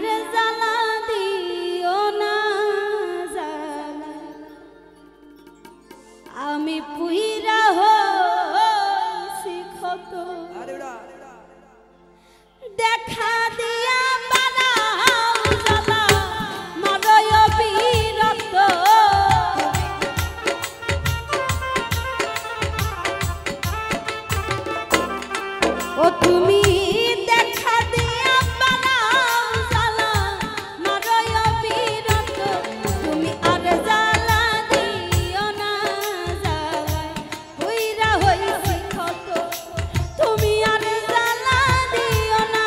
আর জ্বালা দিও না জ্বালা আমি পুইরা হইছি ক্ষত দেখা দিয়া বাড়াও জ্বালা মরয় বিরক্ত ও তুমি দেখা দিয়া বাড়াও জ্বালা মরয় বিরক্ত তুমি আর জ্বালা দিও না জ্বালা পুইরা হইছি ক্ষত তুমি আর জ্বালা দিও না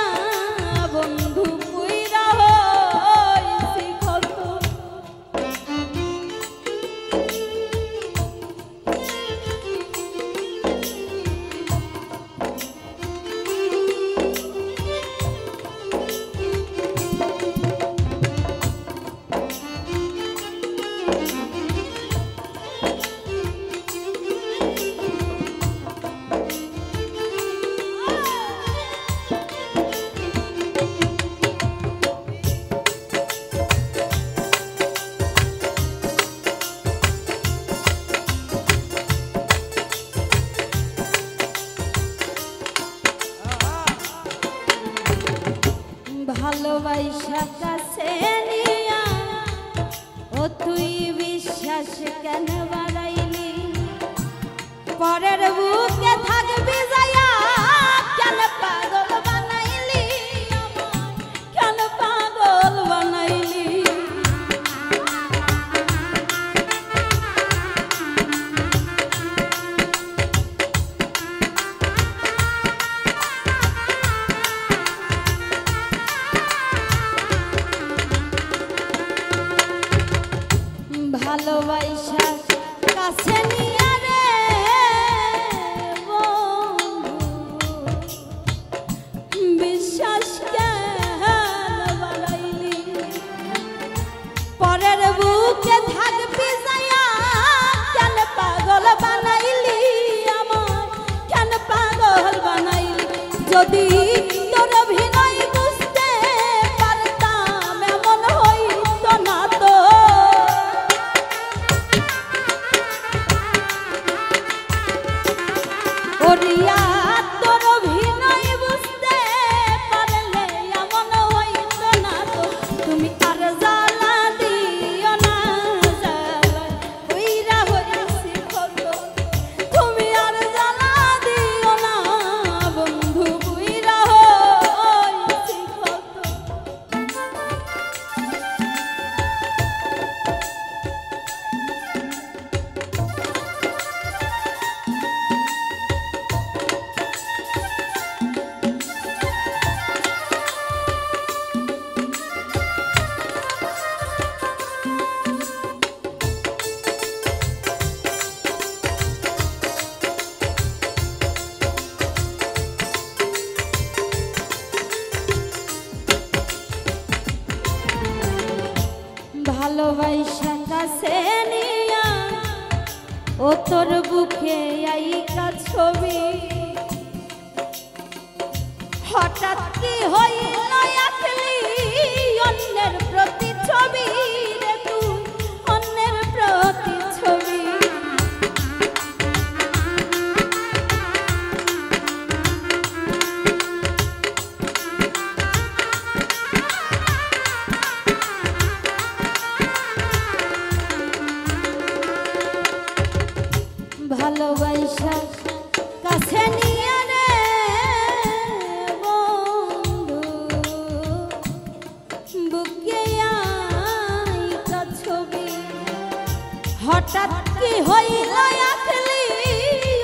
বন্ধু পুইরা হইছি ক্ষত ভালোবাসা কাছে নিয়া ও তুই বিশ্বাস কেন বাড়াইলি পরের বুকে থাকবি যায়া কেন পাগল বানাইলি কেন পাগল বানাইলি ভালোবাসা কাছে নিয়া রে বন্ধু বিশ্বাস কেন বাড়াইলি পরের বুকে থাকবি যায়া কেন পাগল বানাইলি আমার কেন পাগল বানাইলি যদি তোর অভিনয় বুঝতে পারতাম এমন হইতো না তো ওরিয়া তোর অভিনয় বুঝতে পারলে এমন হইতো না তো তুমি আর জ্বালা দিও না জ্বালা পুইরা হইছি ক্ষত তুমি আর জ্বালা দিও না বন্ধু পুইরা হইছি ক্ষত ভালোবাসা কাছে নিয়া ও তোর বুকে আইকা ছবি হঠাৎ কি হইল আঁকলি অন্যের প্রতি ছবি রে তুই অন্যের প্রতি ছবি ভালোবাসা কাছে নিয়ে রে বন্ধু বুকে আইকা ছবি হঠাৎ কি হইল আঁকলি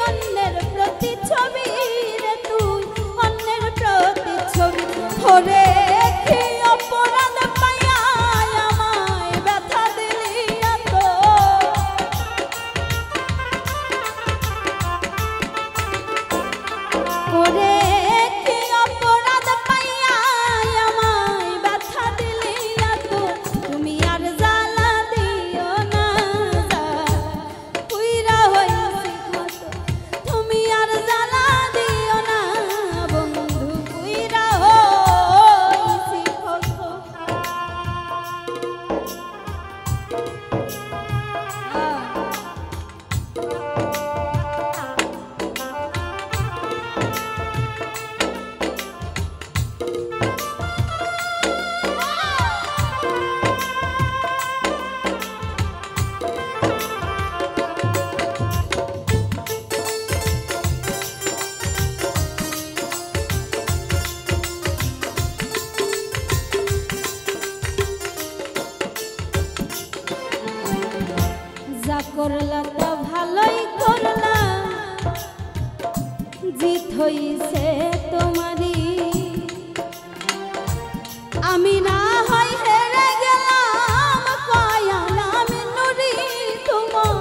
অন্যের প্রতি ছবি রে তুই অন্যের প্রতি ছবি ওরে কি অপরাধ পাইয়া আমায় ব্যথা দিলি এত ওরে কি অপরাধ পাইয়া আমায় ব্যথা দিলি এত তুমি আর জ্বালা দিও না পুইরা হইছে তোমারি আমি না হয় হেরে গেলাম কয়ালা মিনুরি তোমার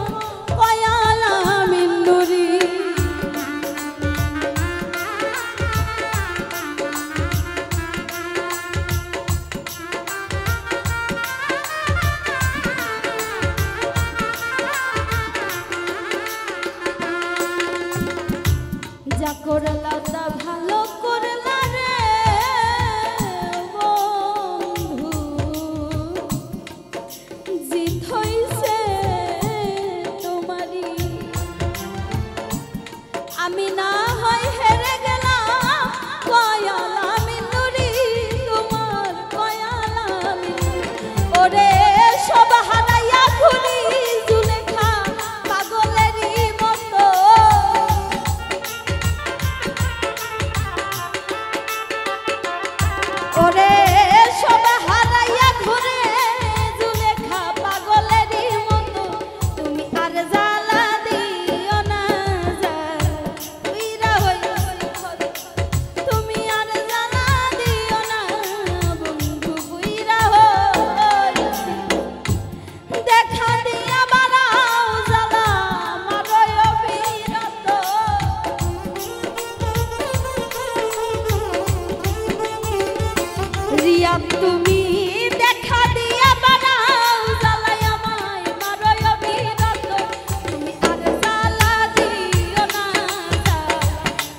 কয়ালা মিনুরি যা করলা তা ভালো করলা রে বন্ধু জিত হইছে তোমারি আমি না হয় হেরে গেলাম কয়ালা মিনুরি তোমার কয়ালা মিনুরি ওরে সব হারাইয়া ঘুরি জুলেখা পাগলেরই মতো ওরে সব হারাইয়া ঘুরে জুলেখা পাগলেরই মতো তুমি আর জ্বালা দিও না উইরা হইছি তুমি আর জ্বালা দিও না বন্ধু উইরা হইছি দেখা দিয়া বাড়াও জ্বালা মারয় অবিরত রিয়া তুমি দেখা দিয়া বাড়াও জ্বালাই আমায় মারয় অবিরত তুমি আর জ্বালা দিও না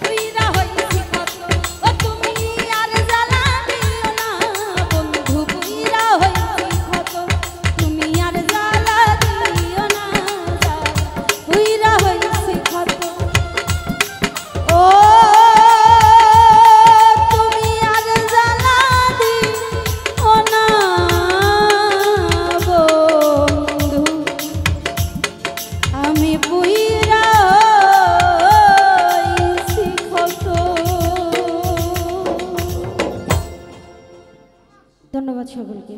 উইরা হইছি কত ও তুমি আর জ্বালা দিও না বন্ধু উইরা হইছি কত তুমি আর জ্বালা দিও না উইরা হইছি কত ও তুমি আর জ্বালা দিও না বন্ধু আমি পুইরা হইছি কত। ধন্যবাদ সকলকে।